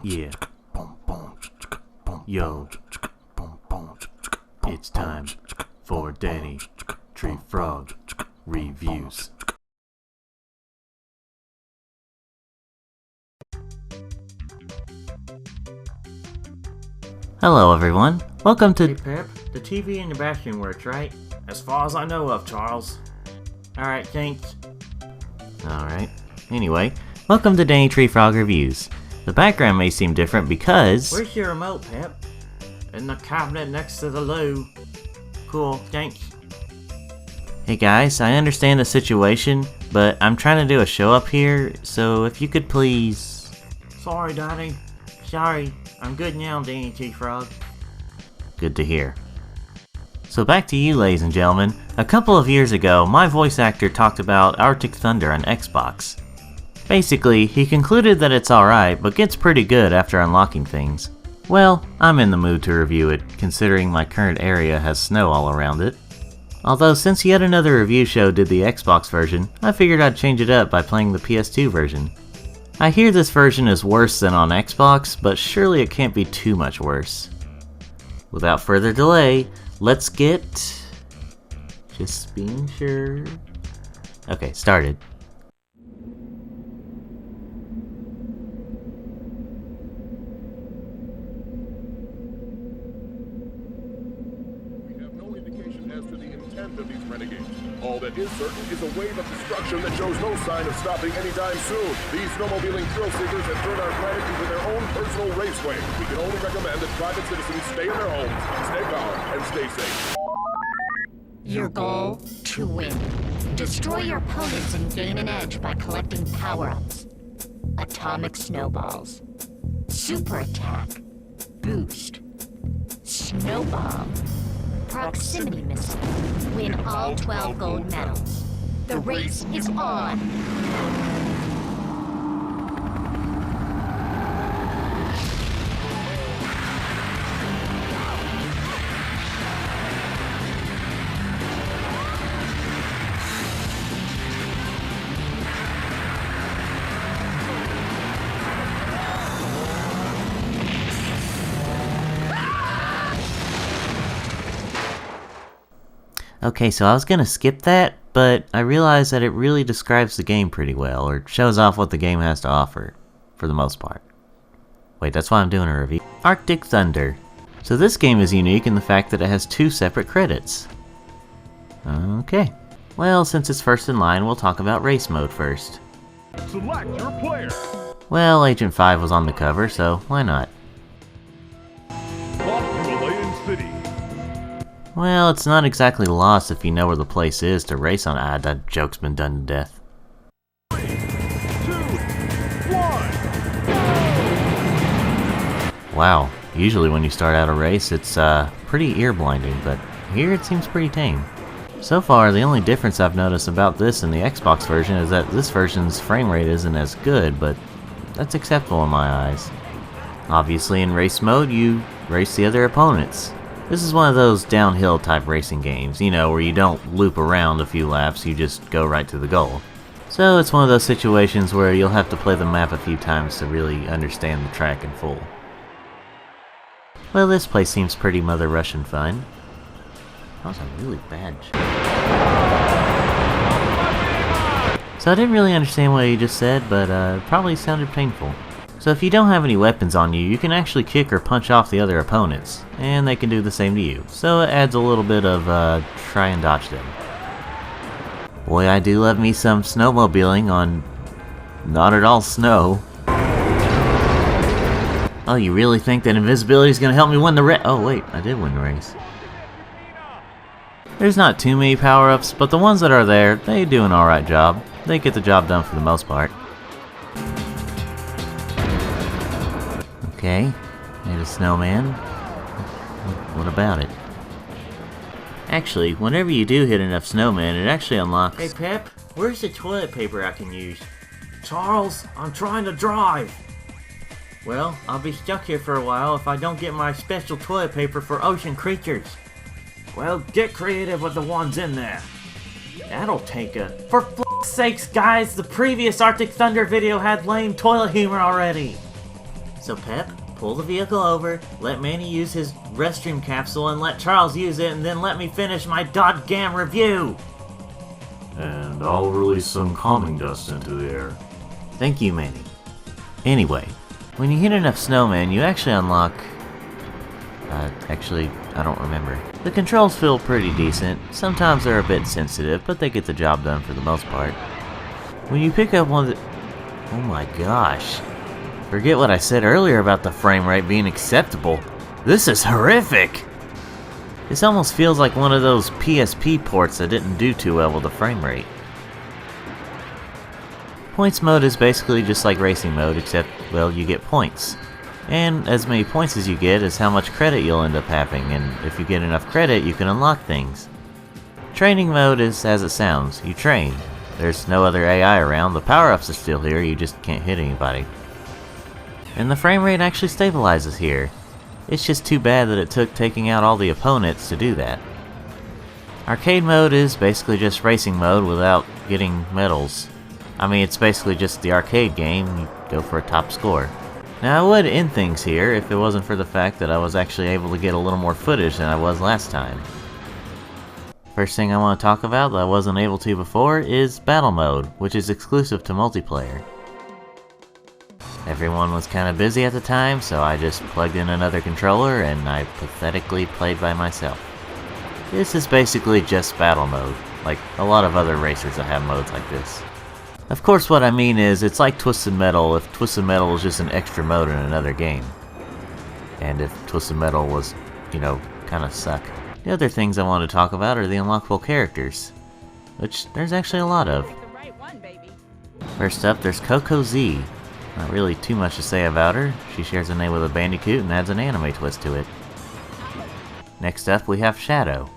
Yeah. Yo. It's time for Danny Tree Frog Reviews. Hello everyone, welcome to... Hey Pep, the TV in your bathroom works, right? As far as I know of, Charles. Alright, thanks. Alright, anyway, welcome to Danny Tree Frog Reviews. The background may seem different because... Where's your remote, Pep? In the cabinet next to the loo. Cool, thanks. Hey guys, I understand the situation, but I'm trying to do a show up here, so if you could please... Sorry, Daddy. Sorry. I'm good now, Danny T. Frog. Good to hear. So back to you, ladies and gentlemen. A couple of years ago, my voice actor talked about Arctic Thunder on Xbox. Basically, he concluded that it's alright, but gets pretty good after unlocking things. Well, I'm in the mood to review it, considering my current area has snow all around it. Although since yet another review show did the Xbox version, I figured I'd change it up by playing the PS2 version. I hear this version is worse than on Xbox, but surely it can't be too much worse. Without further delay, let's get... just being sure... Okay, started. We have no indication as to the intent of these renegades. All that is certain is a wave of destruction that shows no sign of stopping anytime soon. These snowmobiling thrill seekers have turned our planet into their own personal raceway. We can only recommend that private citizens stay in their homes, stay calm, and stay safe. Your goal? To win. Destroy your opponents and gain an edge by collecting power-ups. Atomic snowballs. Super attack. Boost. Snowball. Proximity missile. Win all 12 gold medals. The race is on! Okay, so I was gonna skip that, but I realized that it really describes the game pretty well, or shows off what the game has to offer, for the most part. Wait, that's why I'm doing a review. Arctic Thunder. So this game is unique in the fact that it has two separate credits. Okay. Well, since it's first in line, we'll talk about race mode first. Select your player. Well, Agent 5 was on the cover, so why not? City. Well, it's not exactly lost if you know where the place is to race on. Ah, that joke's been done to death. 3, 2, 1. Wow, usually when you start out a race, it's pretty ear-blinding, but here it seems pretty tame. So far, the only difference I've noticed about this and the Xbox version is that this version's frame rate isn't as good, but that's acceptable in my eyes. Obviously, in race mode, you race the other opponents. This is one of those downhill type racing games, you know, where you don't loop around a few laps, you just go right to the goal. So it's one of those situations where you'll have to play the map a few times to really understand the track in full. Well, this place seems pretty Mother Russian fun. That was a really bad joke. So I didn't really understand what he just said, but it probably sounded painful. So if you don't have any weapons on you, you can actually kick or punch off the other opponents, and they can do the same to you. So it adds a little bit of try and dodge them. Boy, I do love me some snowmobiling on not at all snow. Oh, you really think that invisibility is going to help me win the race? Oh wait, I did win the race. There's not too many power-ups, but the ones that are there, they do an alright job. They get the job done for the most part. Okay, made a snowman. What about it? Actually, whenever you do hit enough snowmen, it actually unlocks... Hey Pep, where's the toilet paper I can use? Charles, I'm trying to drive! Well, I'll be stuck here for a while if I don't get my special toilet paper for ocean creatures. Well, get creative with the ones in there. That'll take a... For f***'s sakes, guys, the previous Arctic Thunder video had lame toilet humor already. So Pep, pull the vehicle over, let Manny use his restroom capsule, and let Charles use it, and then let me finish my dodgam review! And I'll release some calming dust into the air. Thank you, Manny. Anyway, when you hit enough snowmen, you actually unlock... actually, I don't remember. The controls feel pretty decent. Sometimes they're a bit sensitive, but they get the job done for the most part. When you pick up one of the... Oh my gosh. Forget what I said earlier about the frame rate being acceptable. This is horrific! This almost feels like one of those PSP ports that didn't do too well with the frame rate. Points mode is basically just like racing mode, except, well, you get points. And as many points as you get is how much credit you'll end up having, and if you get enough credit, you can unlock things. Training mode is as it sounds. You train. There's no other AI around, the power-ups are still here, you just can't hit anybody. And the frame rate actually stabilizes here. It's just too bad that it took taking out all the opponents to do that. Arcade mode is basically just racing mode without getting medals. I mean, it's basically just the arcade game, you go for a top score. Now I would end things here if it wasn't for the fact that I was actually able to get a little more footage than I was last time. First thing I want to talk about that I wasn't able to before is battle mode, which is exclusive to multiplayer. Everyone was kind of busy at the time, so I just plugged in another controller and I pathetically played by myself. This is basically just battle mode, like a lot of other racers that have modes like this. Of course what I mean is, it's like Twisted Metal if Twisted Metal was just an extra mode in another game. And if Twisted Metal was, you know, kinda suck. The other things I want to talk about are the unlockable characters, which there's actually a lot of. First up, there's Coco Z. Not really too much to say about her. She shares a name with a Bandicoot and adds an anime twist to it. Next up, we have Shadow.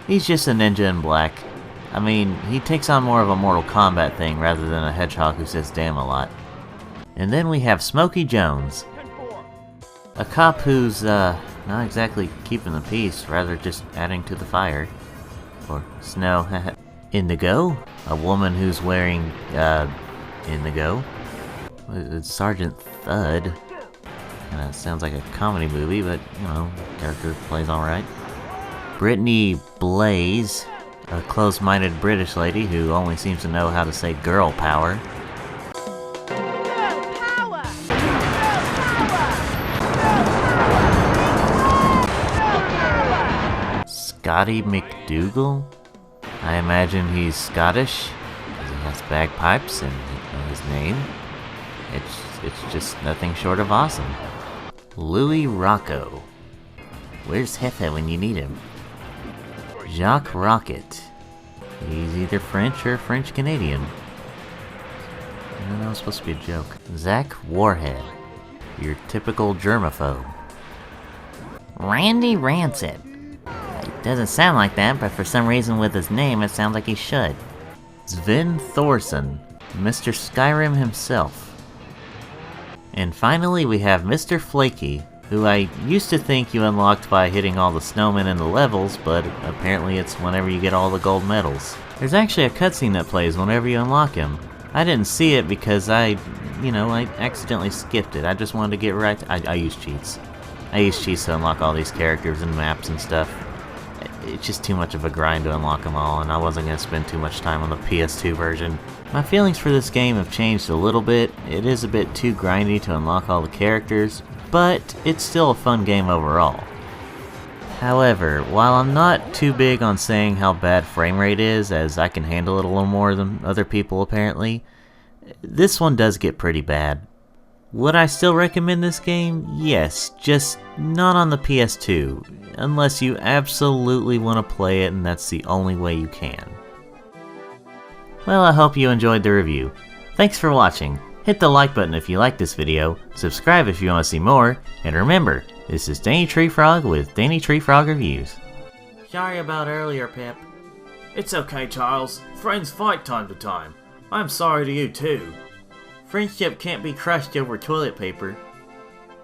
He's just a ninja in black. I mean, he takes on more of a Mortal Kombat thing rather than a hedgehog who says damn a lot. And then we have Smokey Jones. A cop who's, not exactly keeping the peace, rather just adding to the fire. Or snow, Indigo. A woman who's wearing, indigo. It's Sergeant Thud. Kinda sounds like a comedy movie, but, you know, character plays alright. Brittany Blaze. A close-minded British lady who only seems to know how to say girl power. Girl power! Scotty McDougal? I imagine he's Scottish, because he has bagpipes and his name. It's just nothing short of awesome. Louis Rocco. Where's Hefe when you need him? Jacques Rocket. He's either French or French-Canadian. I don't know, it was supposed to be a joke. Zach Warhead. Your typical germaphobe. Randy Rancid. It doesn't sound like that, but for some reason with his name it sounds like he should. Sven Thorson. Mr. Skyrim himself. And finally we have Mr. Flaky, who I used to think you unlocked by hitting all the snowmen in the levels, but apparently it's whenever you get all the gold medals. There's actually a cutscene that plays whenever you unlock him. I didn't see it because I accidentally skipped it. I just wanted to get right I use cheats. I use cheats to unlock all these characters and maps and stuff. It's just too much of a grind to unlock them all, and I wasn't going to spend too much time on the PS2 version. My feelings for this game have changed a little bit. It is a bit too grindy to unlock all the characters, but it's still a fun game overall. However, while I'm not too big on saying how bad frame rate is, as I can handle it a little more than other people apparently, this one does get pretty bad. Would I still recommend this game? Yes, just not on the PS2, unless you absolutely want to play it and that's the only way you can. Well, I hope you enjoyed the review. Thanks for watching. Hit the like button if you like this video, subscribe if you want to see more, and remember, this is Danny Tree Frog with Danny Tree Frog Reviews. Sorry about earlier, Pep. It's okay, Charles. Friends fight time to time. I'm sorry to you, too. Friendship can't be crushed over toilet paper.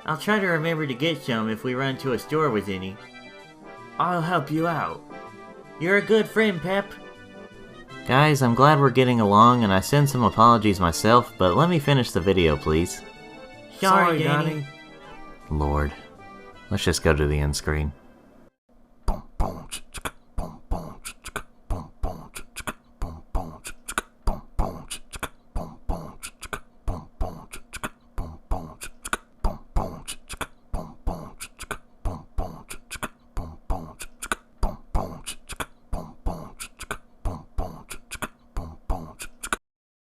I'll try to remember to get some if we run to a store with any. I'll help you out. You're a good friend, Pep. Guys, I'm glad we're getting along and I send some apologies myself, but let me finish the video, please. Sorry, Danny. Lord. Let's just go to the end screen.